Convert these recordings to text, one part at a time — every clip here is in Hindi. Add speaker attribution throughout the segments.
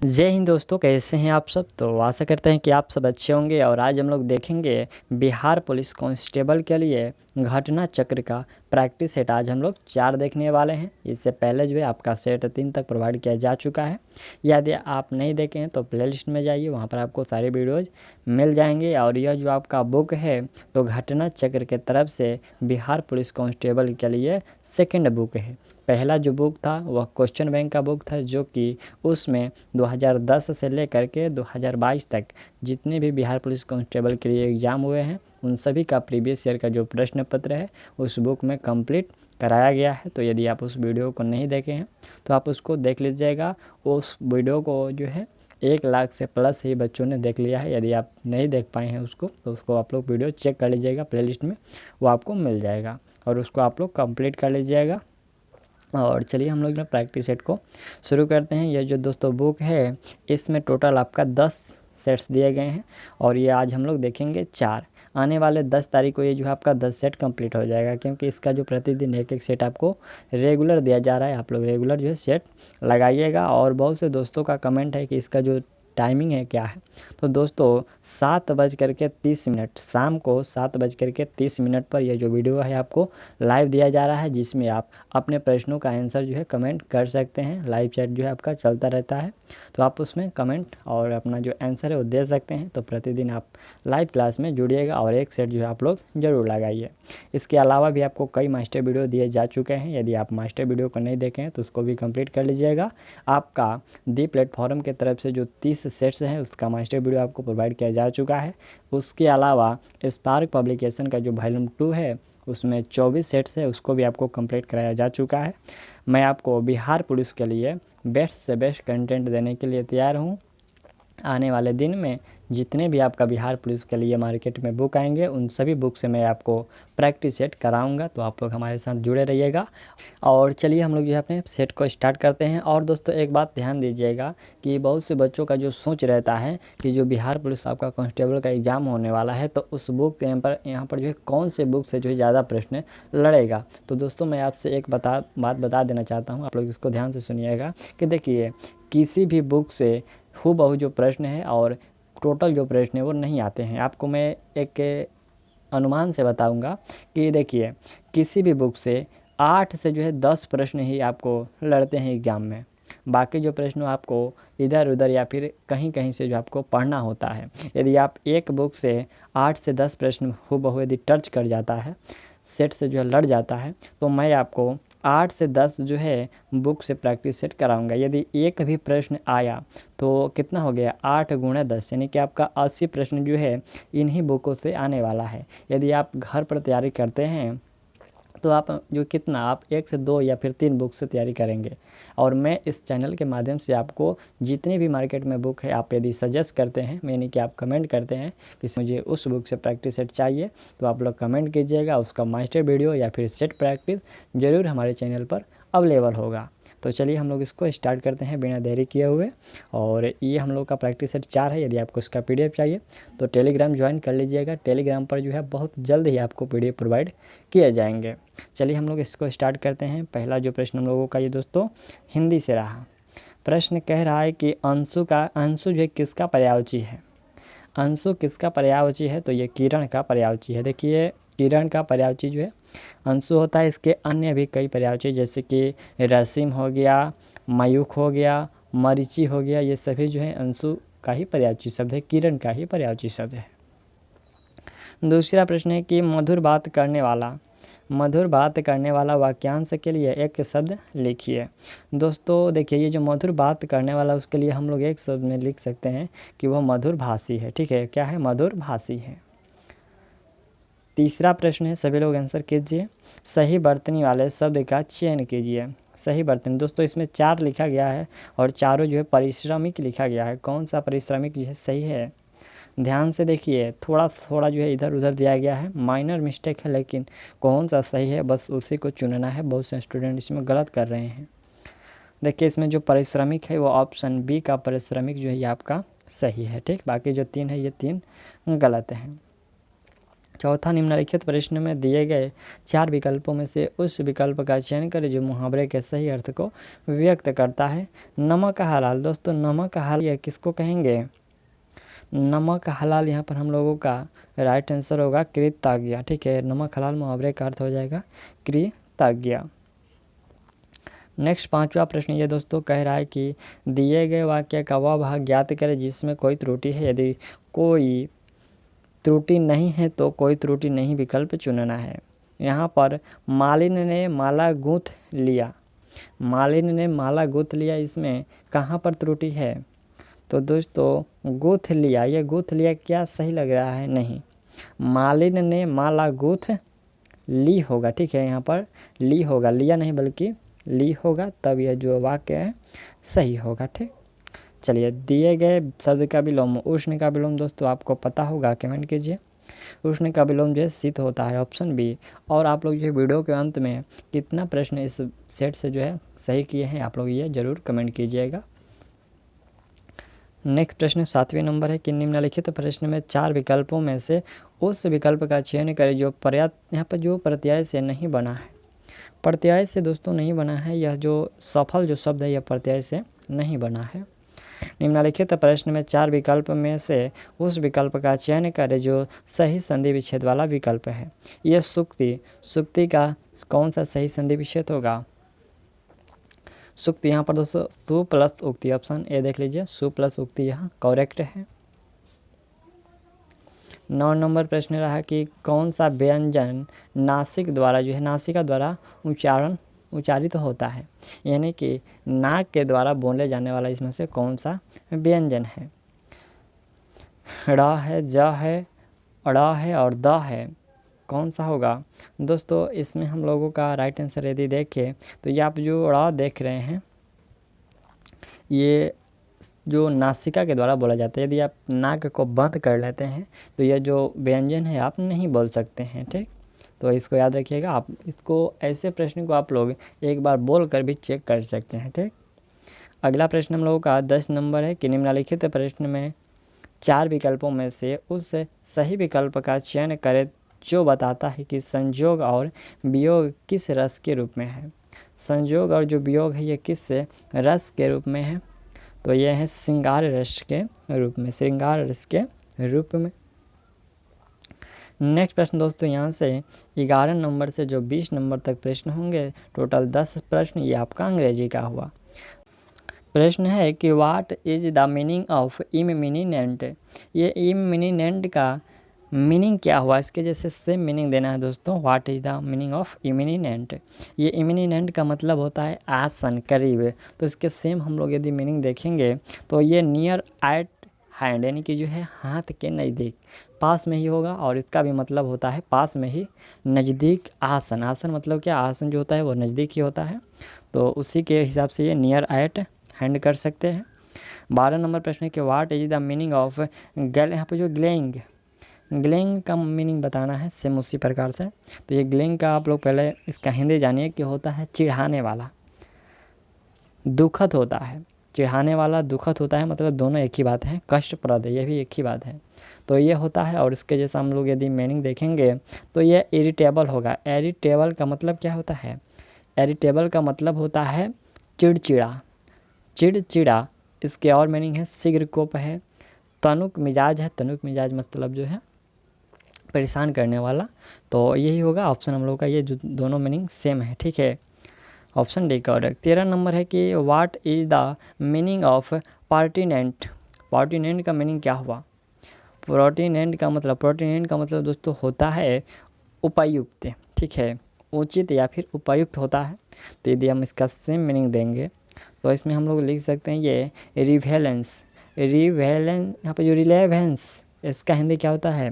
Speaker 1: जय हिंद दोस्तों, कैसे हैं आप सब। तो आशा करते हैं कि आप सब अच्छे होंगे। और आज हम लोग देखेंगे बिहार पुलिस कांस्टेबल के लिए घटना चक्र का प्रैक्टिस सेट। आज हम लोग 4 देखने वाले हैं। इससे पहले जो है आपका सेट 3 तक प्रोवाइड किया जा चुका है। यदि आप नहीं देखे हैं तो प्लेलिस्ट में जाइए, वहाँ पर आपको सारे वीडियोज़ मिल जाएंगे। और यह जो आपका बुक है तो घटना चक्र के तरफ से बिहार पुलिस कांस्टेबल के लिए सेकेंड बुक है। पहला जो बुक था वह क्वेश्चन बैंक का बुक था, जो कि उसमें 2010 से लेकर के 2022 तक जितने भी बिहार पुलिस कांस्टेबल के लिए एग्ज़ाम हुए हैं उन सभी का प्रीवियस ईयर का जो प्रश्न पत्र है उस बुक में कंप्लीट कराया गया है। तो यदि आप उस वीडियो को नहीं देखे हैं तो आप उसको देख लीजिएगा। उस वीडियो को जो है 1 लाख से प्लस ही बच्चों ने देख लिया है। यदि आप नहीं देख पाए हैं उसको तो उसको आप लोग वीडियो चेक कर लीजिएगा, प्लेलिस्ट में वो आपको मिल जाएगा और उसको आप लोग कंप्लीट कर लीजिएगा। और चलिए हम लोग ना प्रैक्टिस सेट को शुरू करते हैं। ये जो दोस्तों बुक है इसमें टोटल आपका 10 सेट्स दिए गए हैं और ये आज हम लोग देखेंगे 4। आने वाले 10 तारीख को ये जो है आपका 10 सेट कंप्लीट हो जाएगा, क्योंकि इसका जो प्रतिदिन एक एक सेट आपको रेगुलर दिया जा रहा है। आप लोग रेगुलर जो है सेट लगाइएगा। और बहुत से दोस्तों का कमेंट है कि इसका जो टाइमिंग है क्या है, तो दोस्तों 7:30 शाम को 7:30 पर यह जो वीडियो है आपको लाइव दिया जा रहा है, जिसमें आप अपने प्रश्नों का आंसर जो है कमेंट कर सकते हैं। लाइव चैट जो है आपका चलता रहता है, तो आप उसमें कमेंट और अपना जो आंसर है वो दे सकते हैं। तो प्रतिदिन आप लाइव क्लास में जुड़िएगा और एक सेट जो है आप लोग ज़रूर लगाइए। इसके अलावा भी आपको कई मास्टर वीडियो दिए जा चुके हैं। यदि आप मास्टर वीडियो को नहीं देखें तो उसको भी कंप्लीट कर लीजिएगा। आपका दी प्लेटफॉर्म के तरफ से जो 30 सेट्स हैं उसका मास्टर वीडियो आपको प्रोवाइड किया जा चुका है। उसके अलावा स्पार्क पब्लिकेशन का जो वॉल्यूम 2 है उसमें 24 सेट्स है, उसको भी आपको कंप्लीट कराया जा चुका है। मैं आपको बिहार पुलिस के लिए बेस्ट से बेस्ट कंटेंट देने के लिए तैयार हूँ। आने वाले दिन में जितने भी आपका बिहार पुलिस के लिए मार्केट में बुक आएंगे उन सभी बुक से मैं आपको प्रैक्टिस सेट कराऊंगा। तो आप लोग हमारे साथ जुड़े रहिएगा। और चलिए हम लोग जो है अपने सेट को स्टार्ट करते हैं। और दोस्तों एक बात ध्यान दीजिएगा कि बहुत से बच्चों का जो सोच रहता है कि जो बिहार पुलिस आपका कांस्टेबल का एग्ज़ाम होने वाला है तो उस बुक के यहाँ पर जो है कौन से बुक से जो है ज़्यादा प्रश्न लड़ेगा। तो दोस्तों मैं आपसे एक बात बता देना चाहता हूँ, आप लोग इसको ध्यान से सुनिएगा कि देखिए किसी भी बुक से हूबहू जो प्रश्न है और टोटल जो प्रश्न है वो नहीं आते हैं। आपको मैं एक अनुमान से बताऊंगा कि देखिए किसी भी बुक से 8 से जो है 10 प्रश्न ही आपको लड़ते हैं एग्ज़ाम में। बाकी जो प्रश्न आपको इधर उधर या फिर कहीं कहीं से जो आपको पढ़ना होता है। यदि आप एक बुक से 8 से 10 प्रश्न हूबहू यदि टच कर जाता है, सेट से जो है लड़ जाता है, तो मैं आपको 8 से 10 जो है बुक से प्रैक्टिस सेट कराऊंगा। यदि एक भी प्रश्न आया तो कितना हो गया 8 गुणा 10, यानी कि आपका 80 प्रश्न जो है इन्हीं बुकों से आने वाला है। यदि आप घर पर तैयारी करते हैं तो आप जो कितना आप 1 से 2 या फिर 3 बुक से तैयारी करेंगे। और मैं इस चैनल के माध्यम से आपको जितनी भी मार्केट में बुक है आप यदि सजेस्ट करते हैं, यानी कि आप कमेंट करते हैं कि मुझे उस बुक से प्रैक्टिस सेट चाहिए, तो आप लोग कमेंट कीजिएगा। उसका मास्टर वीडियो या फिर सेट प्रैक्टिस ज़रूर हमारे चैनल पर अवेलेबल होगा। तो चलिए हम लोग इसको स्टार्ट करते हैं बिना देरी किए हुए। और ये हम लोग का प्रैक्टिस सेट 4 है। यदि आपको इसका PDF चाहिए तो टेलीग्राम ज्वाइन कर लीजिएगा। टेलीग्राम पर जो है बहुत जल्द ही आपको PDF प्रोवाइड किए जाएंगे। चलिए हम लोग इसको स्टार्ट करते हैं। पहला जो प्रश्न हम लोगों का ये दोस्तों हिंदी से रहा। प्रश्न कह रहा है कि अंशु जो है किसका पर्यायवाची है। अंशु किसका पर्यायवाची है, तो ये किरण का पर्यायवाची है। देखिए किरण का पर्यायवाची जो है अंशु होता है। इसके अन्य भी कई पर्यायवाची जैसे कि रसीम हो गया, मयूख हो गया, मरीचि हो गया, ये सभी जो है अंशु का ही पर्यायवाची शब्द है, किरण का ही पर्यायवाची शब्द है। दूसरा प्रश्न है कि मधुर बात करने वाला वाक्यांश के लिए एक शब्द लिखिए। दोस्तों देखिए ये जो मधुर बात करने वाला उसके लिए हम लोग एक शब्द में लिख सकते हैं कि वह मधुर भाषी है। ठीक है, क्या है, मधुर भाषी है। तीसरा प्रश्न है, सभी लोग आंसर कीजिए। सही बर्तनी वाले शब्द का चयन कीजिए। सही बर्तनी दोस्तों इसमें 4 लिखा गया है और चारों जो है परिश्रमिक लिखा गया है। कौन सा परिश्रमिक जो है सही है, ध्यान से देखिए। थोड़ा थोड़ा जो है इधर उधर दिया गया है, माइनर मिस्टेक है, लेकिन कौन सा सही है बस उसी को चुनना है। बहुत से स्टूडेंट इसमें गलत कर रहे हैं। देखिए इसमें जो परिश्रमिक है वो ऑप्शन बी का परिश्रमिक जो है ये आपका सही है। ठीक, बाकी जो 3 है ये 3 गलत हैं। चौथा, निम्नलिखित प्रश्न में दिए गए 4 विकल्पों में से उस विकल्प का चयन करें जो मुहावरे के सही अर्थ को व्यक्त करता है। नमक हलाल, दोस्तों नमक हलाल यह किसको कहेंगे? नमक हलाल यहाँ पर हम लोगों का राइट आंसर होगा कृतज्ञ। ठीक है, नमक हलाल मुहावरे का अर्थ हो जाएगा कृतज्ञ। नेक्स्ट 5वां प्रश्न ये दोस्तों कह रहा है कि दिए गए वाक्य का वह भाग ज्ञात करें जिसमें कोई त्रुटि है। यदि कोई त्रुटि नहीं है तो कोई त्रुटि नहीं विकल्प चुनना है। यहाँ पर मालिन ने माला गूंथ लिया, मालिन ने माला गूंथ लिया, इसमें कहाँ पर त्रुटि है? तो दोस्तों गूंथ लिया, ये गूंथ लिया क्या सही लग रहा है? नहीं, मालिन ने माला गूंथ ली होगा। ठीक है, यहाँ पर ली होगा, लिया नहीं बल्कि ली होगा, तब यह जो वाक्य है सही होगा। ठीक, चलिए दिए गए शब्द का विलोम, उष्ण का विलोम दोस्तों आपको पता होगा, कमेंट कीजिए। उष्ण का विलोम जो है शीत होता है, ऑप्शन बी। और आप लोग जो है वीडियो के अंत में कितना प्रश्न इस सेट से जो है सही किए हैं आप लोग ये जरूर कमेंट कीजिएगा। नेक्स्ट प्रश्न 7वें नंबर है कि निम्नलिखित प्रश्न में 4 विकल्पों में से उस विकल्प का चयन करें जो पर्याप्त, यहाँ पर जो प्रत्यय से नहीं बना है। प्रत्यय से दोस्तों नहीं बना है, यह जो सफल जो शब्द है यह प्रत्यय से नहीं बना है। निम्नलिखित प्रश्न में 4 विकल्प में से उस विकल्प का चयन करें जो सही संधि विच्छेद वाला विकल्प है। यह सुक्ति का कौन सा सही संधि विच्छेद होगा? सुक्ति यहाँ पर दोस्तों सु प्लस उक्ति, ऑप्शन ए देख लीजिए, सु प्लस उक्ति यहाँ करेक्ट है। 9 नंबर प्रश्न रहा कि कौन सा व्यंजन नासिक द्वारा जो है नासिका द्वारा उच्चारित होता है, यानी कि नाक के द्वारा बोले जाने वाला इसमें से कौन सा व्यंजन है? ड़ है, ज है, अड़ है और द है, कौन सा होगा? दोस्तों इसमें हम लोगों का राइट आंसर यदि देखें तो ये आप जो ड़ देख रहे हैं ये जो नासिका के द्वारा बोला जाता है। यदि आप नाक को बंद कर लेते हैं तो यह जो व्यंजन है आप नहीं बोल सकते हैं। ठीक, तो इसको याद रखिएगा। आप इसको ऐसे प्रश्न को आप लोग एक बार बोल कर भी चेक कर सकते हैं। ठीक, अगला प्रश्न हम लोगों का 10 नंबर है कि निम्नलिखित प्रश्न में 4 विकल्पों में से उस सही विकल्प का चयन करें जो बताता है कि संयोग और वियोग किस रस के रूप में है। संयोग और जो वियोग है ये किस रस के रूप में है? तो ये है श्रृंगार रस के रूप में, श्रृंगार रस के रूप में। नेक्स्ट प्रश्न दोस्तों यहाँ से 11 नंबर से जो 20 नंबर तक प्रश्न होंगे, टोटल 10 प्रश्न, ये आपका अंग्रेजी का हुआ। प्रश्न है कि what is the meaning of eminent. ये इमिनेंट का मीनिंग क्या हुआ? इसके जैसे सेम मीनिंग देना है दोस्तों। What is the meaning of eminent. ये इमिनेंट का मतलब होता है आसन, करीब। तो इसके सेम हम लोग यदि मीनिंग देखेंगे तो ये नियर एट हैंड, यानी कि जो है हाथ के नज़दीक, पास में ही होगा। और इसका भी मतलब होता है पास में ही, नज़दीक आसन। आसन मतलब क्या? आसन जो होता है वो नज़दीक ही होता है, तो उसी के हिसाब से ये नियर एट हैंड कर सकते हैं। 12 नंबर प्रश्न है कि what is the meaning of गल। यहाँ पे जो ग्लेइंग, ग्लेइंग का मीनिंग बताना है सेम उसी प्रकार से। तो ये ग्लेइंग का आप लोग पहले इसका हिंदी जानिए कि होता है चिढ़ाने वाला, दुखद होता है। चिढ़ाने वाला दुखद होता है, मतलब दोनों एक ही बात है। कष्टप्रद ये भी एक ही बात है, तो ये होता है। और इसके जैसा हम लोग यदि मीनिंग देखेंगे तो ये इरिटेबल होगा। इरिटेबल का मतलब क्या होता है? इरिटेबल का मतलब होता है चिड़चिड़ा, चिड़चिड़ा। इसके और मीनिंग है शीघ्र कोप है, तनुक मिजाज है। तनुक मिजाज मतलब जो है परेशान करने वाला। तो यही होगा ऑप्शन हम लोग का, ये जो दोनों मीनिंग सेम है। ठीक है, ऑप्शन डी करेक्ट। 13 नंबर है कि what is the meaning of pertinent. Pertinent का मीनिंग क्या हुआ? पर्टिनेंट का मतलब दोस्तों होता है उपयुक्त। ठीक है, उचित या फिर उपयुक्त होता है। तो यदि हम इसका सेम मीनिंग देंगे तो इसमें हम लोग लिख सकते हैं ये रिवेलेंस। यहाँ पे जो रिलेवेंस, इसका हिंदी क्या होता है?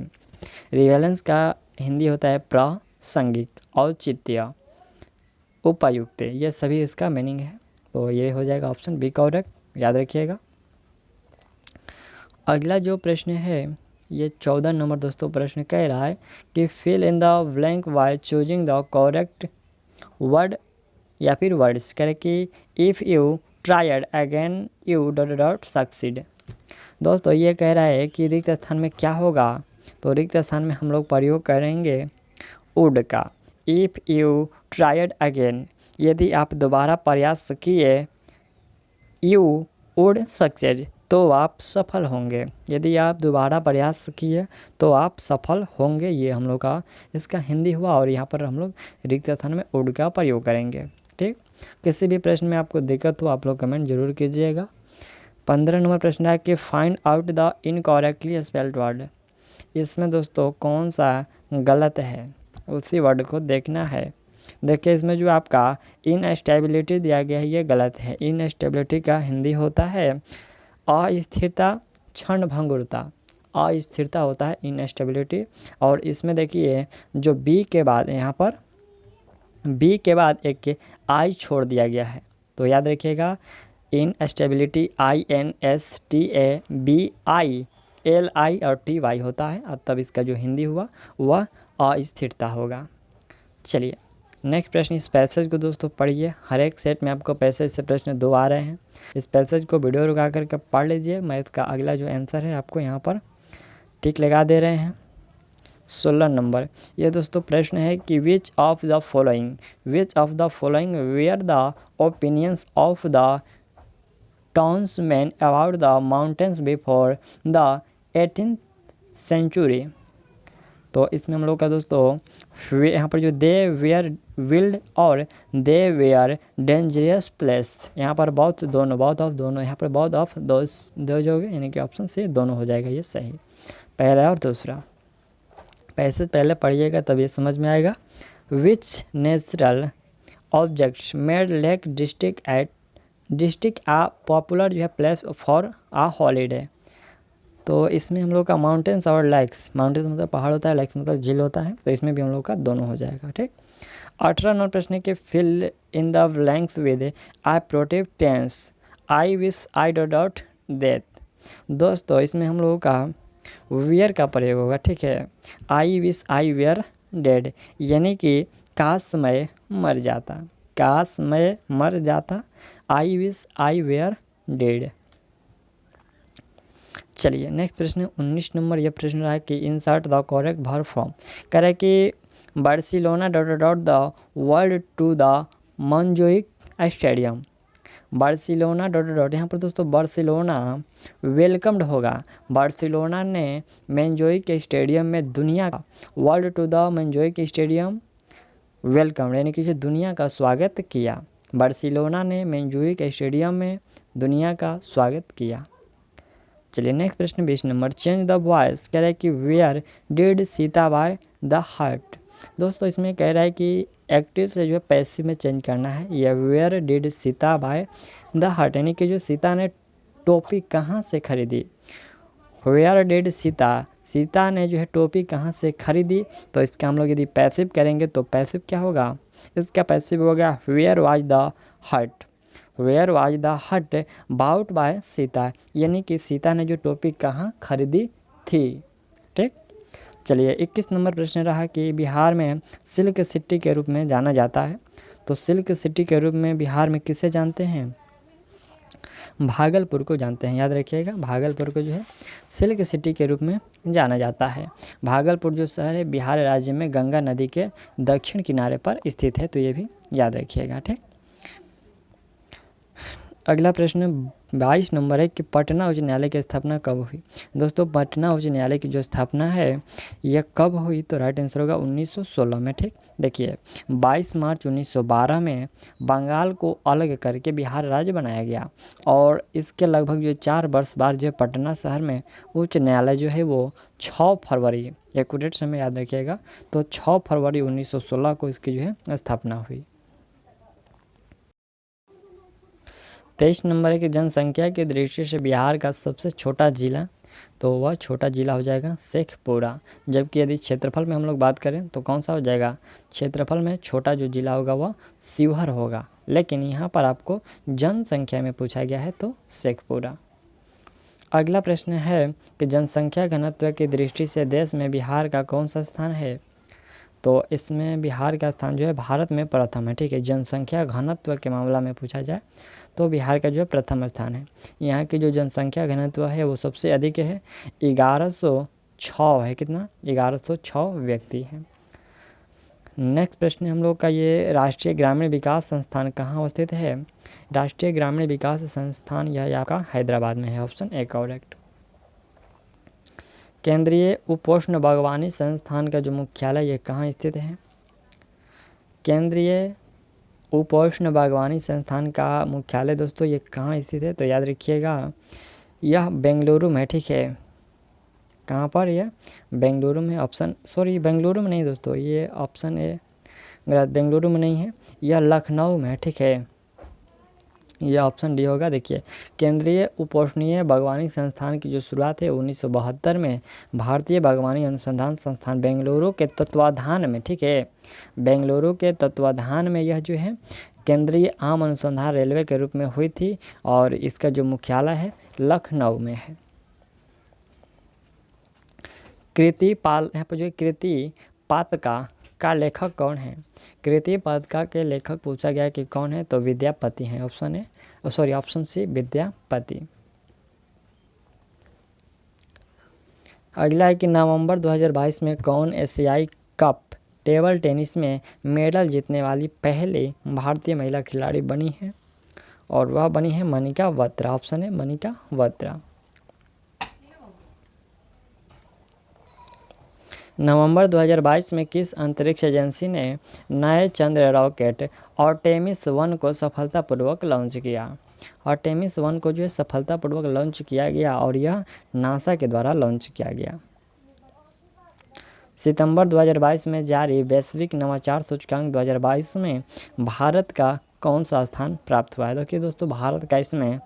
Speaker 1: रिवेलेंस का हिंदी होता है प्रासंगिक, औचित्य, उपयुक्त। ये सभी इसका मीनिंग है। तो ये हो जाएगा ऑप्शन बी करेक्ट, याद रखिएगा। अगला जो प्रश्न है ये 14 नंबर दोस्तों प्रश्न कह रहा है कि fill in the blank by choosing the correct word या फिर वर्ड्स। कह रहे कि if you tried again you dot succeed. दोस्तों ये कह रहा है कि रिक्त स्थान में क्या होगा? तो रिक्त स्थान में हम लोग प्रयोग करेंगे वुड का। इफ़ यू ट्राइड अगेन, यदि आप दोबारा प्रयास किए, यू वुड सक्सेड, तो आप सफल होंगे। यदि आप दोबारा प्रयास किए तो आप सफल होंगे, ये हम लोग का इसका हिंदी हुआ। और यहाँ पर हम लोग रिक्त स्थान में वुड का प्रयोग करेंगे। ठीक, किसी भी प्रश्न में आपको दिक्कत हो आप लोग कमेंट जरूर कीजिएगा। 15 नंबर प्रश्न है कि find out the incorrectly spelled word. इसमें दोस्तों कौन सा गलत है उसी वर्ड को देखना है। देखिए इसमें जो आपका इनस्टेबिलिटी दिया गया है ये गलत है। इनस्टेबिलिटी का हिंदी होता है अस्थिरता, क्षण भंगुरता। अस्थिरता होता है इनस्टेबिलिटी। और इसमें देखिए जो बी के बाद यहाँ पर बी के बाद एक आई छोड़ दिया गया है, तो याद रखिएगा इनस्टेबिलिटी INSTABI LI और TY होता है, और तब इसका जो हिंदी हुआ वह अस्थिरता होगा। चलिए नेक्स्ट प्रश्न, इस पैसेज को दोस्तों पढ़िए। हर एक सेट में आपको पैसेज से प्रश्न 2 आ रहे हैं। इस पैसेज को वीडियो रुका करके पढ़ लीजिए। मैं इसका अगला जो आंसर है आपको यहाँ पर टिक लगा दे रहे हैं। 16 नंबर ये दोस्तों प्रश्न है कि which of the following were the opinions of the townsman about the mountains before the 18th century. तो इसमें हम लोग का दोस्तों यहाँ पर जो दे वेयर विल्ड और दे वेयर डेंजरस प्लेस, यहाँ पर बोथ दोनों, बोथ ऑफ दोनों, यहाँ पर बोथ ऑफ दो जो होगा, यानी कि ऑप्शन से दोनों हो जाएगा ये सही, पहला और दूसरा। पैसे पहले पढ़िएगा तब ये समझ में आएगा। Which natural objects made lake district a popular जो है प्लेस फॉर आ हॉलीडे। तो इसमें हम लोग का माउंटेन्स और लेक्स, माउंटेन्स मतलब पहाड़ होता है, लेक्स मतलब झील होता है, तो इसमें भी हम लोग का दोनों हो जाएगा। ठीक, 18 नंबर प्रश्न है कि fill in the blanks with appropriate tense I wish I dot dead. दोस्तों इसमें हम लोगों का वियर का प्रयोग होगा। ठीक है, I wish I were dead, यानी कि काश मैं मर जाता, काश मैं मर जाता, I wish I were dead. चलिए नेक्स्ट प्रश्न 19 नंबर, यह प्रश्न रहा है कि insert the correct verb form. कह रहा है कि Barcelona dot the world to the Montjuic stadium. Barcelona dot यहाँ पर दोस्तों बार्सिलोना वेलकम्ड होगा। बार्सिलोना ने मोंजुइक स्टेडियम में दुनिया का, world to the Montjuic stadium welcome, यानी कि दुनिया का स्वागत किया। बार्सिलोना ने मोंजुइक स्टेडियम में दुनिया का स्वागत किया। चलिए नेक्स्ट प्रश्न 20 नंबर, चेंज द वॉइस। कह रहा है कि where did Sita by the heart. दोस्तों इसमें कह रहा है कि एक्टिव से जो है पैसिव में चेंज करना है। यह where did Sita by the heart, यानी कि जो सीता ने टोपी कहाँ से खरीदी। वेयर डिड सीता, सीता ने जो है टोपी कहाँ से खरीदी। तो इसका हम लोग यदि पैसिव करेंगे तो पैसिव क्या होगा, इसका पैसिव होगा वेयर वाज द हट, वेयर वाज द हट बाउट बाय सीता, यानी कि सीता ने जो टोपी कहाँ खरीदी थी। ठीक, चलिए 21 नंबर प्रश्न रहा कि बिहार में सिल्क सिटी के रूप में जाना जाता है। तो सिल्क सिटी के रूप में बिहार में किसे जानते हैं, भागलपुर को जानते हैं। याद रखिएगा भागलपुर को जो है सिल्क सिटी के रूप में जाना जाता है। भागलपुर जो शहर है बिहार राज्य में गंगा नदी के दक्षिण किनारे पर स्थित है, तो ये भी याद रखिएगा। ठीक, अगला प्रश्न 22 नंबर है कि पटना उच्च न्यायालय की स्थापना कब हुई। दोस्तों पटना उच्च न्यायालय की जो स्थापना है यह कब हुई, तो राइट आंसर होगा 1916 में। ठीक, देखिए 22 मार्च 1912 में बंगाल को अलग करके बिहार राज्य बनाया गया, और इसके लगभग जो 4 वर्ष बाद जो पटना शहर में उच्च न्यायालय जो है वो 6 फरवरी, एक्यूरेट समय याद रखिएगा, तो 6 फरवरी 1916 को इसकी जो है स्थापना हुई। 23 नंबर है कि जनसंख्या की दृष्टि से बिहार का सबसे छोटा जिला, तो वह छोटा जिला हो जाएगा शेखपुरा। जबकि यदि क्षेत्रफल में हम लोग बात करें तो कौन सा हो जाएगा, क्षेत्रफल में छोटा जो जिला होगा वह शिवहर होगा, लेकिन यहाँ पर आपको जनसंख्या में पूछा गया है तो शेखपुरा। अगला प्रश्न है कि जनसंख्या घनत्व की दृष्टि से देश में बिहार का कौन सा स्थान है। तो इसमें बिहार का स्थान जो है भारत में प्रथम है। ठीक है, जनसंख्या घनत्व के मामला में पूछा जाए तो बिहार का जो है प्रथम स्थान है। यहाँ की जो जनसंख्या घनत्व है वो सबसे अधिक है 1100 1106 है। कितना? 1106 व्यक्ति हैं। नेक्स्ट प्रश्न हम लोग का ये, राष्ट्रीय ग्रामीण विकास संस्थान कहाँ अवस्थित है? राष्ट्रीय ग्रामीण विकास संस्थान यह आपका हैदराबाद में है। Option A correct. केंद्रीय उपोष्ण बागवानी संस्थान का जो मुख्यालय ये कहाँ स्थित है? केंद्रीय उपोष्ण बागवानी संस्थान का मुख्यालय दोस्तों ये कहाँ स्थित है? तो याद रखिएगा, यह बेंगलुरु में, ठीक है। कहाँ पर? यह बेंगलुरु में। बेंगलुरु में नहीं दोस्तों, ये ऑप्शन ए गलत, बेंगलुरु में नहीं है, यह लखनऊ में, ठीक है। यह ऑप्शन डी होगा। देखिए, केंद्रीय उपोष्णीय बागवानी संस्थान की जो शुरुआत है 1972 में भारतीय बागवानी अनुसंधान संस्थान बेंगलुरु के तत्वाधान में, ठीक है, बेंगलुरु के तत्वाधान में यह जो है केंद्रीय आम अनुसंधान रेलवे के रूप में हुई थी, और इसका जो मुख्यालय है लखनऊ में है। कृति पाल, यहाँ पर जो कृति पातका का लेखक कौन है? कृति पातका के लेखक पूछा गया कि कौन है, तो विद्यापति हैं। Option C Vidyapati. अगला है कि नवंबर 2022 में कौन एशियाई कप टेबल टेनिस में मेडल जीतने वाली पहली भारतीय महिला खिलाड़ी बनी है? और वह बनी है मनिका बत्रा। ऑप्शन है मनिका बत्रा। नवंबर 2022 में किस अंतरिक्ष एजेंसी ने नए चंद्र रॉकेट आर्टेमिस 1 को सफलतापूर्वक लॉन्च किया? आर्टेमिस 1 को जो है सफलतापूर्वक लॉन्च किया गया, और यह नासा के द्वारा लॉन्च किया गया। सितंबर 2022 में जारी वैश्विक नवाचार सूचकांक 2022 में भारत का कौन सा स्थान प्राप्त हुआ है? देखिए दोस्तों, भारत का इसमें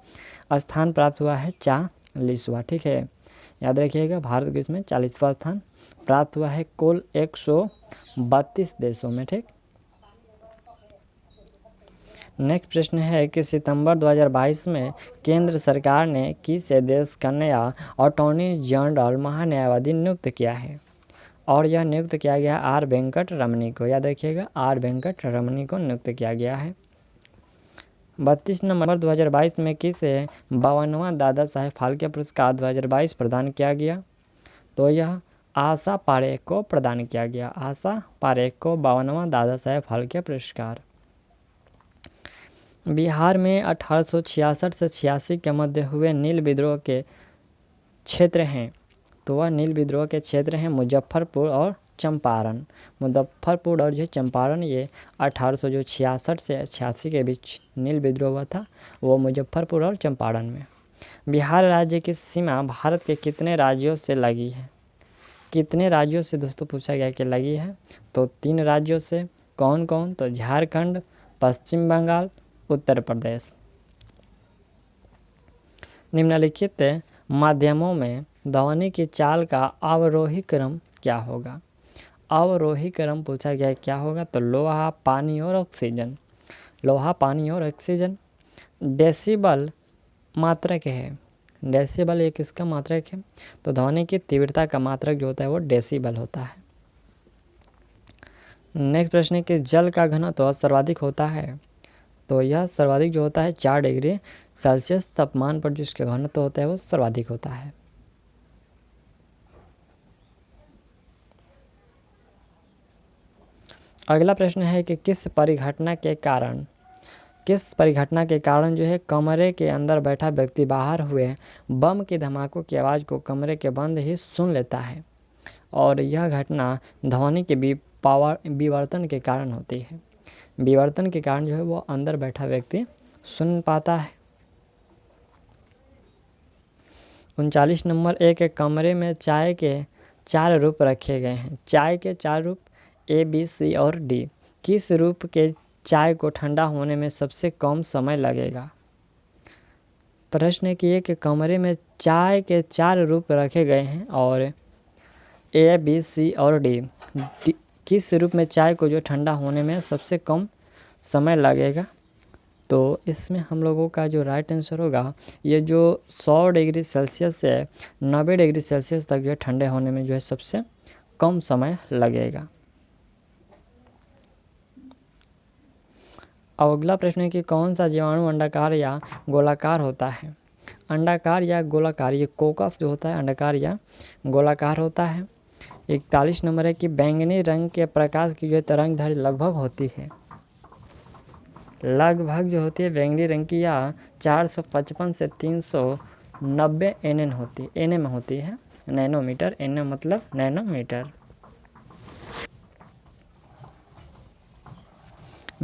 Speaker 1: स्थान प्राप्त हुआ है 40वां, ठीक है। याद रखिएगा, भारत को इसमें 40वां स्थान प्राप्त हुआ है कुल 132 देशों में, ठीक। नेक्स्ट प्रश्न है कि सितंबर 2022 में केंद्र सरकार ने किस देश का नया अटॉर्नी जनरल महान्यायवादी नियुक्त किया है? और यह नियुक्त किया गया आर वेंकट रमनी को। याद रखिएगा, आर वेंकट रमनी को नियुक्त किया गया है। 32 नवंबर 2022 में किसे 52वां दादा साहेब फाल्के पुरस्कार 2022 प्रदान किया गया? तो यह आशा पारेख को प्रदान किया गया। आशा पारेख को 52वां दादा साहेब फाल्के पुरस्कार। बिहार में 1866 से 86 के मध्य हुए नील विद्रोह के क्षेत्र हैं, तो वह नील विद्रोह के क्षेत्र हैं मुजफ्फरपुर और चंपारण। मुजफ्फरपुर और जो चंपारण, ये 1866 से 86 के बीच नील विद्रोह हुआ था, वो मुजफ्फरपुर और चंपारण में। बिहार राज्य की सीमा भारत के कितने राज्यों से लगी है? कितने राज्यों से दोस्तों पूछा गया कि लगी है? तो 3 राज्यों से। कौन कौन? तो झारखंड, पश्चिम बंगाल, उत्तर प्रदेश। निम्नलिखित माध्यमों में ध्वनि की चाल का अवरोही क्रम क्या होगा? अवरोही क्रम पूछा गया क्या होगा? तो लोहा, पानी और ऑक्सीजन। लोहा, पानी और ऑक्सीजन। डेसिबल मात्रक है। डेसिबल एक इसका मात्रक है, तो ध्वनि की तीव्रता का मात्रक जो होता है वो डेसिबल होता है। नेक्स्ट प्रश्न है कि जल का घनत्व सर्वाधिक होता है? तो यह सर्वाधिक जो होता है 4 डिग्री सेल्सियस तापमान पर जो इसका घनत्व होता है वो सर्वाधिक होता है। अगला प्रश्न है कि किस परिघटना के कारण जो है कमरे के अंदर बैठा व्यक्ति बाहर हुए बम के धमाकों की आवाज़ को कमरे के बंद ही सुन लेता है? और यह घटना ध्वनि के विवर्तन के कारण होती है। विवर्तन के कारण जो है वो अंदर बैठा व्यक्ति सुन पाता है। 39 नंबर, एक कमरे में चाय के 4 रूप रखे गए हैं। चाय के 4 रूप A, B, C और D। किस रूप के चाय को ठंडा होने में सबसे कम समय लगेगा? प्रश्न है कि एक कमरे में चाय के 4 रूप रखे गए हैं, और A, B, C और D किस रूप में चाय को जो ठंडा होने में सबसे कम समय लगेगा? तो इसमें हम लोगों का जो राइट आंसर होगा, ये जो 100 डिग्री सेल्सियस से 90 डिग्री सेल्सियस तक जो है ठंडे होने में जो है सबसे कम समय लगेगा। अगला प्रश्न है कि कौन सा जीवाणु अंडाकार या गोलाकार होता है? अंडाकार या गोलाकार, ये कोकस जो होता है अंडाकार या गोलाकार होता है। 41 नंबर है कि बैंगनी रंग के प्रकाश की जो तरंगदैर्घ्य लगभग होती है, लगभग जो होती है बैंगनी रंग की या 455 से 390 एनएन होती एनएम होती है, नैनोमीटर, एनएम मतलब नैनोमीटर।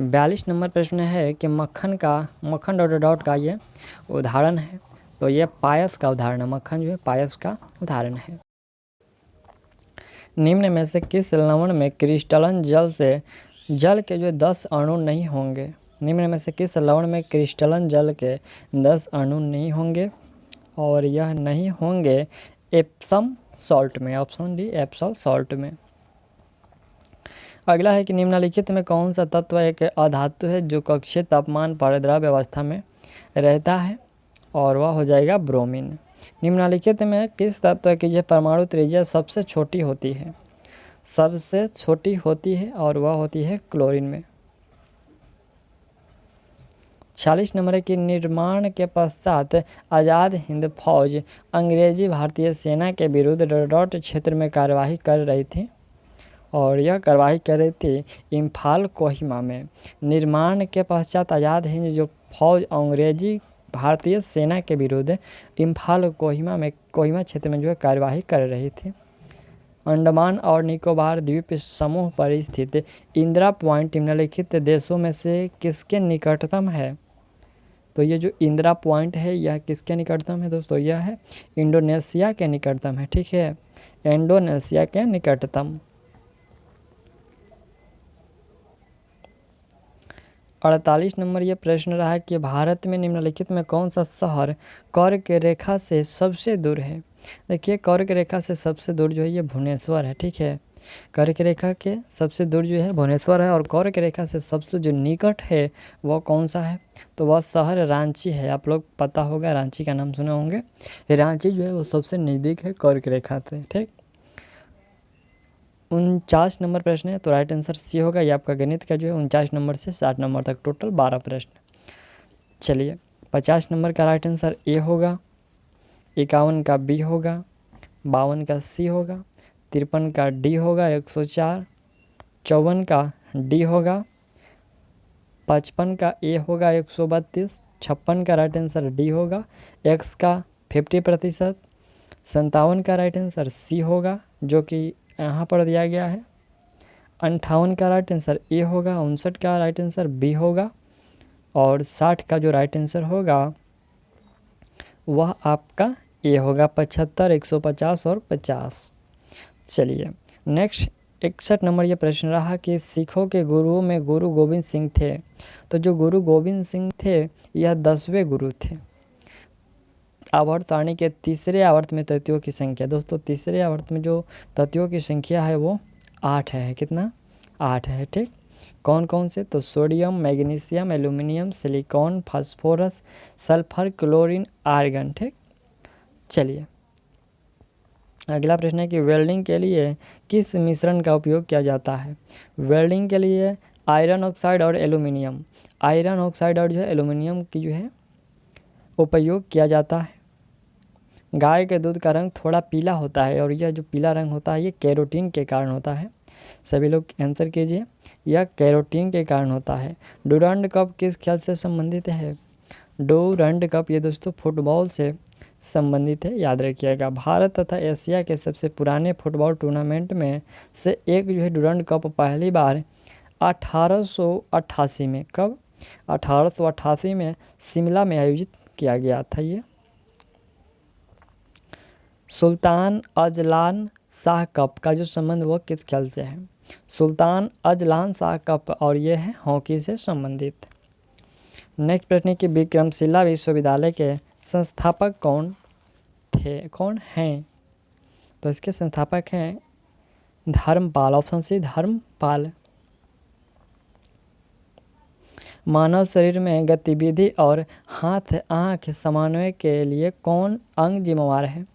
Speaker 1: 42 नंबर प्रश्न है कि मक्खन डॉट डॉट का ये उदाहरण है, तो ये पायस का उदाहरण है, मक्खन जो है पायस का उदाहरण है। निम्न में से किस लवण में क्रिस्टलन जल के जो 10 अणु नहीं होंगे? निम्न में से किस लवण में क्रिस्टलन जल के 10 अणु नहीं होंगे? और यह नहीं होंगे एप्सम सॉल्ट में, ऑप्शन डी एप्सम सॉल्ट में। अगला है कि निम्नलिखित में कौन सा तत्व एक अधातु है जो कक्षीय तापमान पर द्रव्य अवस्था में रहता है? और वह हो जाएगा ब्रोमीन। निम्नलिखित में किस तत्व की जो परमाणु त्रिज्या सबसे छोटी होती है? सबसे छोटी होती है और वह होती है क्लोरीन में। 46 नंबर के निर्माण के पश्चात आज़ाद हिंद फौज अंग्रेजी भारतीय सेना के विरुद्ध डॉट क्षेत्र में कार्यवाही कर रही थी, और यह कार्यवाही कर रही थी इम्फाल कोहिमा में। निर्माण के पश्चात आज़ाद हिंद जो फौज अंग्रेजी भारतीय सेना के विरुद्ध इम्फाल कोहिमा क्षेत्र में जो है कार्यवाही कर रही थी। अंडमान और निकोबार द्वीप समूह पर स्थित इंदिरा पॉइंट निम्नलिखित देशों में से किसके निकटतम है? तो ये जो इंदिरा पॉइंट है यह किसके निकटतम है दोस्तों? यह है इंडोनेशिया के निकटतम है, ठीक है, इंडोनेशिया के निकटतम। 48 नंबर ये प्रश्न रहा कि भारत में निम्नलिखित में कौन सा शहर कर्क रेखा से सबसे दूर है? देखिए कर्क रेखा से सबसे दूर जो है ये भुवनेश्वर है, ठीक है, कर्क रेखा के सबसे दूर जो है भुवनेश्वर है। और कर्क रेखा से सबसे जो निकट है वह कौन सा है? तो वह शहर रांची है। आप लोग पता होगा, रांची का नाम सुने होंगे। रांची जो है वो सबसे नज़दीक है कर्क रेखा से, ठीक। 49 नंबर प्रश्न है, तो राइट आंसर सी होगा। ये आपका गणित का जो है 49 नंबर से 60 नंबर तक टोटल 12 प्रश्न। चलिए 50 नंबर का राइट आंसर ए होगा, 51 का बी होगा, 52 का सी होगा, 53 का डी होगा, 104, 54 का डी होगा, 55 का ए होगा, 132, 56 का राइट आंसर डी होगा, एक्स का 50%, 57 का राइट आंसर सी होगा जो कि यहाँ पर दिया गया है, 58 का राइट आंसर ए होगा, 59 का राइट आंसर बी होगा, और 60 का जो राइट आंसर होगा वह आपका ए होगा, 75, 150 और 50। चलिए नेक्स्ट 61 नंबर ये प्रश्न रहा कि सिखों के गुरुओं में गुरु गोविंद सिंह थे। तो जो गुरु गोविंद सिंह थे यह 10वें गुरु थे। आवर्तवाणी के तीसरे आवर्त में तत्वों की संख्या, दोस्तों तीसरे आवर्त में जो तत्वों की संख्या है वो 8 है। कितना? 8 है, ठीक। कौन कौन से? तो sodium, magnesium, aluminium, silicon, phosphorus, sulphur, chlorine, argon, ठीक। चलिए अगला प्रश्न है कि वेल्डिंग के लिए किस मिश्रण का उपयोग किया जाता है? वेल्डिंग के लिए आयरन ऑक्साइड और एल्यूमिनियम, आयरन ऑक्साइड और जो है एल्यूमिनियम की जो है उपयोग किया जाता है। गाय के दूध का रंग थोड़ा पीला होता है, और यह जो पीला रंग होता है ये कैरोटीन के कारण होता है। सभी लोग आंसर कीजिए, यह कैरोटीन के कारण होता है। डूरंड कप किस खेल से संबंधित है? डूरंड कप ये दोस्तों फुटबॉल से संबंधित है, याद रखिएगा। भारत तथा एशिया के सबसे पुराने फुटबॉल टूर्नामेंट में से एक जो है डूरंड कप पहली बार 1888 में, कब? 1888 में शिमला में आयोजित किया गया था। ये सुल्तान अजलान शाह कप का जो संबंध वो किस खेल से है? सुल्तान अजलान शाह कप, और ये है हॉकी से संबंधित। नेक्स्ट प्रश्न कि विक्रमशिला विश्वविद्यालय के संस्थापक कौन थे, कौन हैं? तो इसके संस्थापक हैं धर्मपाल, ऑप्शन सी धर्मपाल। मानव शरीर में गतिविधि और हाथ आँख समन्वय के लिए कौन अंग जिम्मेवार है?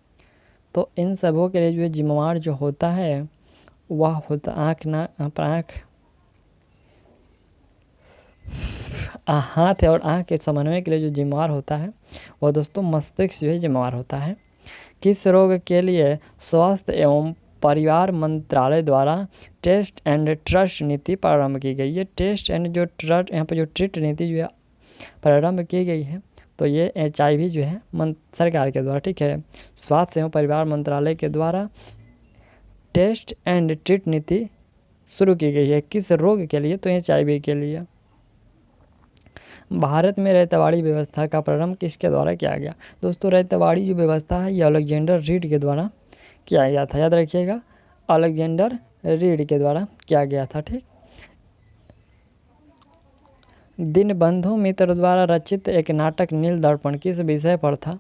Speaker 1: तो इन सबों के लिए जो जिम्मेवार जो होता है वह होता आँख हाथ और आँख के समन्वय के लिए जो जिम्मेवार होता है वो दोस्तों मस्तिष्क जो है जिम्मेवार होता है। किस रोग के लिए स्वास्थ्य एवं परिवार मंत्रालय द्वारा टेस्ट एंड ट्रस्ट नीति प्रारंभ की गई है? टेस्ट एंड जो ट्रस्ट यहाँ पर जो ट्रीट नीति जो है प्रारंभ की गई है तो ये HIV जो है सरकार के द्वारा, ठीक है, स्वास्थ्य एवं परिवार मंत्रालय के द्वारा टेस्ट एंड ट्रीट नीति शुरू की गई है। किस रोग के लिए? तो HIV के लिए। भारत में रैयतवाड़ी व्यवस्था का प्रारंभ किसके द्वारा किया गया? दोस्तों रैयतवाड़ी जो व्यवस्था है ये अलेक्जेंडर रीड के द्वारा किया गया था, याद रखिएगा, अलेक्जेंडर रीड के द्वारा किया गया था, ठीक। दीनबंधु मित्र द्वारा रचित एक नाटक नील दर्पण किस विषय पर था?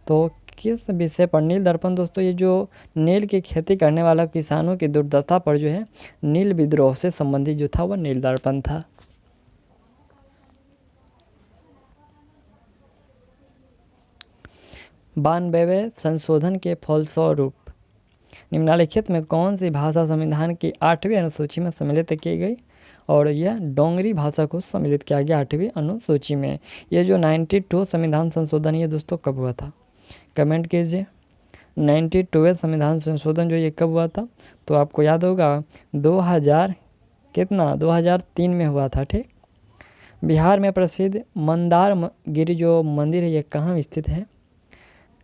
Speaker 1: तो किस विषय पर? नील दर्पण दोस्तों ये जो नील की खेती करने वाला किसानों की दुर्दशा पर जो है नील विद्रोह से संबंधित जो था वह नील दर्पण था। बानवें संशोधन के फलस्वरूप निम्नलिखित में कौन सी भाषा संविधान की 8वीं अनुसूची में सम्मिलित की गई? और यह डोंगरी भाषा को सम्मिलित किया गया 8वीं अनुसूची में। ये जो 92 संविधान संशोधन ये दोस्तों कब हुआ था? कमेंट कीजिए। 92वें संविधान संशोधन जो ये कब हुआ था? तो आपको याद होगा 2003 में हुआ था, ठीक। बिहार में प्रसिद्ध मंदारगिरी जो मंदिर है ये कहाँ स्थित है,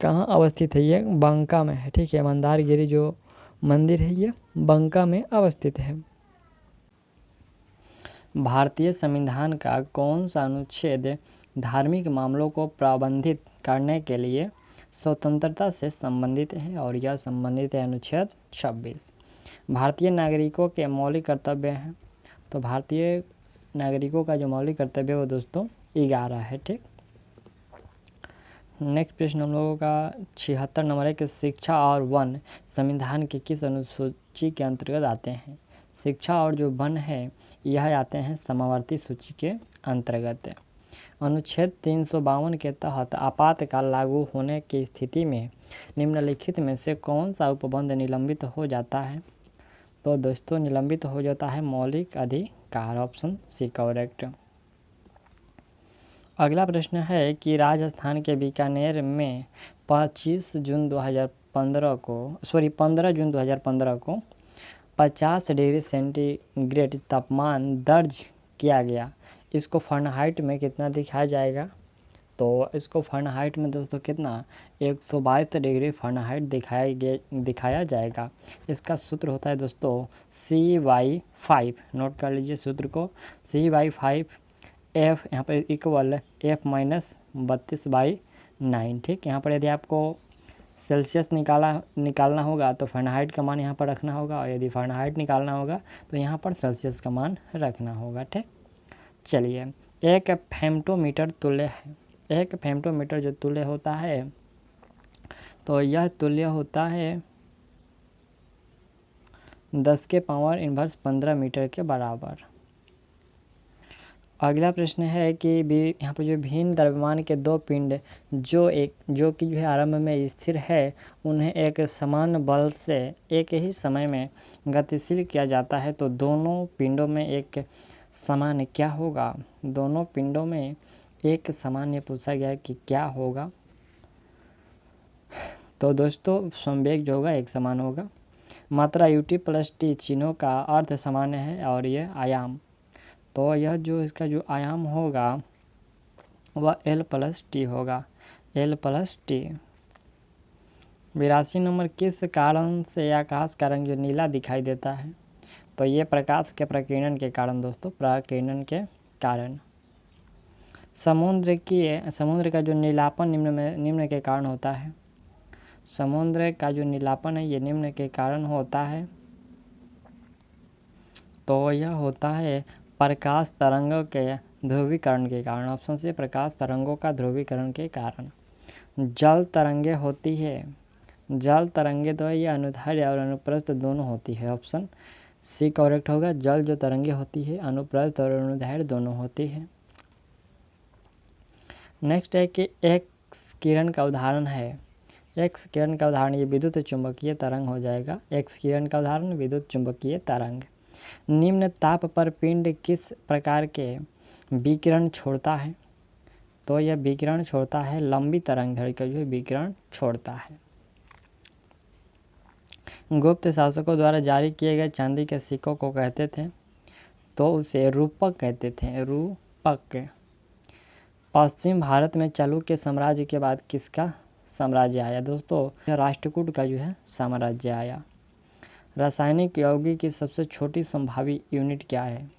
Speaker 1: कहाँ अवस्थित है? ये बांका में है, ठीक है। मंदारगिरी जो मंदिर है ये बांका में अवस्थित है। भारतीय संविधान का कौन सा अनुच्छेद धार्मिक मामलों को प्रबंधित करने के लिए स्वतंत्रता से संबंधित है? और यह संबंधित है अनुच्छेद 26। भारतीय नागरिकों के मौलिक कर्तव्य हैं, तो भारतीय नागरिकों का जो मौलिक कर्तव्य है वो दोस्तों 11 है, ठीक। नेक्स्ट प्रश्न हम लोगों का 76 नंबर है कि शिक्षा और वन संविधान की किस अनुसूची के अंतर्गत आते हैं? शिक्षा और जो वन है यह आते हैं समावर्ती सूची के अंतर्गत। अनुच्छेद 352 के तहत आपातकाल लागू होने की स्थिति में निम्नलिखित में से कौन सा उपबंध निलंबित हो जाता है? तो दोस्तों निलंबित हो जाता है मौलिक अधिकार, ऑप्शन सी करेक्ट। अगला प्रश्न है कि राजस्थान के बीकानेर में 15 जून 2015 को 50 डिग्री सेंटीग्रेड तापमान दर्ज किया गया। इसको फ़ारेनहाइट में कितना दिखाया जाएगा? तो इसको फ़ारेनहाइट में दोस्तों कितना 122 डिग्री फ़ारेनहाइट दिखाया जाएगा। इसका सूत्र होता है दोस्तों CY5, नोट कर लीजिए सूत्र को, CY5 F यहाँ पर इक्वल F-32/9, ठीक। यहाँ पर यदि आपको सेल्सियस निकालना होगा तो फ़ारेनहाइट का मान यहाँ पर रखना होगा, और यदि फ़ारेनहाइट निकालना होगा तो यहाँ पर सेल्सियस का मान रखना होगा, ठीक। चलिए, एक फेम्टोमीटर तुल्य है, एक फेम्टोमीटर जो तुल्य होता है तो यह तुल्य होता है 10⁻⁻15 मीटर के बराबर। अगला प्रश्न है कि यहाँ पर जो भिन्न द्रव्यमान के दो पिंड जो कि जो है आरंभ में स्थिर है उन्हें एक समान बल से एक ही समय में गतिशील किया जाता है, तो दोनों पिंडों में एक समान क्या होगा? दोनों पिंडों में एक समान ये पूछा गया है कि क्या होगा? तो दोस्तों संवेग जो होगा एक समान होगा। मात्रा UT + T चिन्हों का अर्थ सामान्य है, और ये आयाम, तो यह जो इसका जो आयाम होगा वह L + T होगा, L + T। 82 नंबर, किस कारण से आकाश का रंग जो नीला दिखाई देता है? तो ये प्रकाश के प्रकीर्णन के कारण दोस्तों, प्रकीर्णन के कारण। समुद्र का जो नीलापन निम्न के कारण होता है। समुद्र का जो नीलापन है ये निम्न के कारण होता है, तो यह होता है प्रकाश तरंगों के ध्रुवीकरण के कारण, ऑप्शन से प्रकाश तरंगों का ध्रुवीकरण के कारण। जल तरंगे होती है, जल तरंगे तो ये अनुदैर्ध्य और अनुप्रस्थ दोनों होती है, ऑप्शन सी करेक्ट होगा। जल जो तरंगे होती है अनुप्रस्थ और अनुदैर्ध्य दोनों होती है। नेक्स्ट है कि एक्स किरण का उदाहरण है, एक्स किरण का उदाहरण ये विद्युत चुंबकीय तरंग हो जाएगा। एक्स किरण का उदाहरण विद्युत चुंबकीय तरंग। निम्न ताप पर पिंड किस प्रकार के विकिरण छोड़ता है? तो यह विकिरण छोड़ता है, लंबी तरंग दैर्घ्य का जो है विकिरण छोड़ता है। गुप्त शासकों द्वारा जारी किए गए चांदी के सिक्कों को कहते थे? तो उसे रूपक कहते थे, रूपक। पश्चिम भारत में चालुक्य साम्राज्य के बाद किसका साम्राज्य आया? दोस्तों राष्ट्रकूट का जो है साम्राज्य आया। रासायनिक यौगिक की सबसे छोटी संभावी यूनिट क्या है?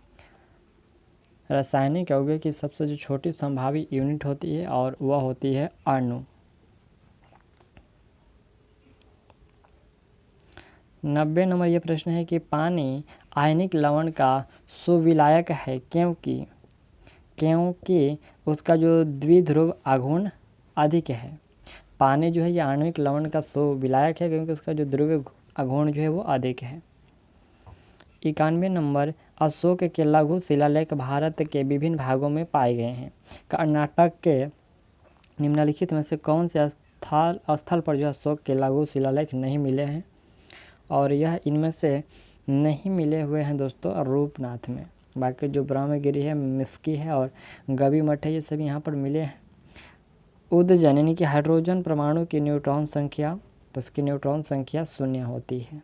Speaker 1: रासायनिक यौगिक की सबसे जो छोटी संभावी यूनिट होती है और वह होती है अणु। 90 नंबर ये प्रश्न है कि पानी आयनिक लवण का सुविलायक है क्योंकि उसका जो द्विध्रुव आघूर्ण अधिक है। पानी जो है ये आणविक लवण का सुविलायक है क्योंकि उसका जो ध्रुवीय आघूर्ण जो है वो अधिक है। 91 नंबर अशोक के लघु शिलालेख भारत के विभिन्न भागों में पाए गए हैं। कर्नाटक के निम्नलिखित में से कौन से स्थल पर जो अशोक के लघु शिलालेख नहीं मिले हैं? और यह इनमें से नहीं मिले हुए हैं दोस्तों रूपनाथ में। बाकी जो ब्रह्मगिरी है, मिस्की है और गवी मठ है, ये सभी यहाँ पर मिले हैं। उद्जननी की हाइड्रोजन परमाणु की न्यूट्रॉन संख्या, तो उसकी न्यूट्रॉन संख्या 0 होती है।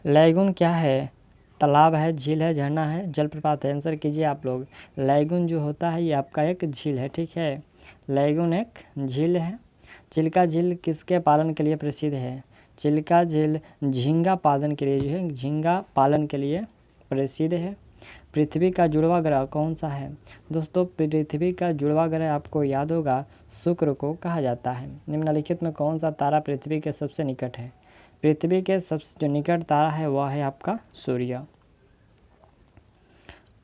Speaker 1: लैगून क्या है? तालाब है, झील है, झरना है, जलप्रपात है? आंसर कीजिए आप लोग। लैगून जो होता है ये आपका एक झील है, ठीक है। लैगून एक झील है। चिल्का झील किसके पालन के लिए प्रसिद्ध है? चिल्का झील झींगा पालन के लिए जो है, झींगा पालन के लिए प्रसिद्ध है। पृथ्वी का जुड़वा ग्रह कौन सा है? दोस्तों पृथ्वी का जुड़वा ग्रह आपको याद होगा शुक्र को कहा जाता है। निम्नलिखित में कौन सा तारा पृथ्वी के सबसे निकट है? पृथ्वी के सबसे जो निकट तारा है वह है आपका सूर्य।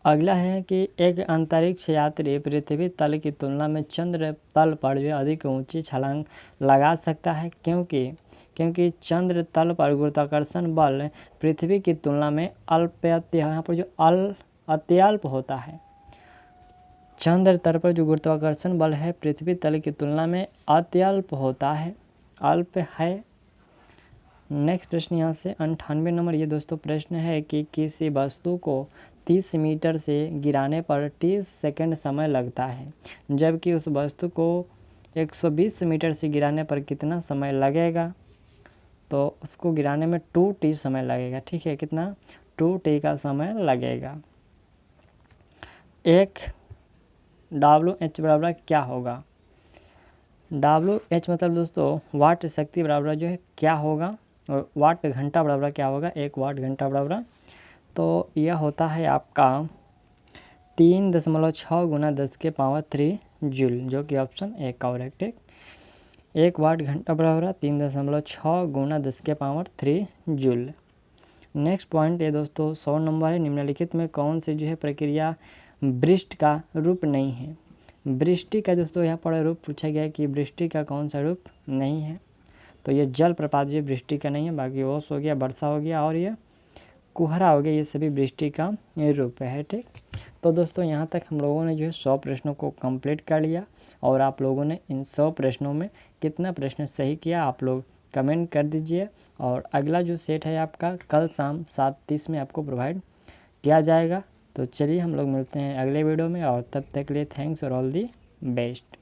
Speaker 1: अगला है कि एक अंतरिक्ष यात्री पृथ्वी तल की तुलना में चंद्र तल पर जो अधिक ऊंची छलांग लगा सकता है क्योंकि चंद्र तल पर गुरुत्वाकर्षण बल पृथ्वी की तुलना में यहाँ पर जो अत्यल्प होता है। चंद्र तल पर जो गुरुत्वाकर्षण बल है पृथ्वी तल की तुलना में अत्यल्प होता है, अल्प है। नेक्स्ट प्रश्न यहाँ से 98 नंबर ये दोस्तों प्रश्न है कि किसी वस्तु को 30 मीटर से गिराने पर 30 सेकंड समय लगता है, जबकि उस वस्तु को 120 मीटर से गिराने पर कितना समय लगेगा? तो उसको गिराने में 2t समय लगेगा, ठीक है। कितना? 2t का समय लगेगा। एक WH बराबर क्या होगा? WH मतलब दोस्तों वाट शक्ति बराबर जो है क्या होगा, और वाट घंटा बराबर क्या होगा? 1 वाट घंटा बराबर, तो यह होता है आपका 3.6 गुना 10 के पावर 3 जूल, जो कि ऑप्शन ए करेक्ट है। 1 वाट घंटा बराबर 3.6 गुना 10 के पावर 3 जूल। नेक्स्ट पॉइंट ये दोस्तों 100 नंबर है। निम्नलिखित में कौन सी जो है प्रक्रिया वृष्टि का रूप नहीं है? वृष्टि का दोस्तों यहाँ पर रूप पूछा गया है कि वृष्टि का कौन सा रूप नहीं है? तो ये जल प्रपात जो वृष्टि का नहीं है, बाकी ओस हो गया, वर्षा हो गया और ये कुहरा हो गया, ये सभी वृष्टि का रूप है, ठीक। तो दोस्तों यहाँ तक हम लोगों ने जो है 100 प्रश्नों को कंप्लीट कर लिया और आप लोगों ने इन 100 प्रश्नों में कितना प्रश्न सही किया आप लोग कमेंट कर दीजिए। और अगला जो सेट है आपका कल शाम 7:30 में आपको प्रोवाइड किया जाएगा। तो चलिए हम लोग मिलते हैं अगले वीडियो में, और तब तक के लिए थैंक्स और ऑल दी बेस्ट।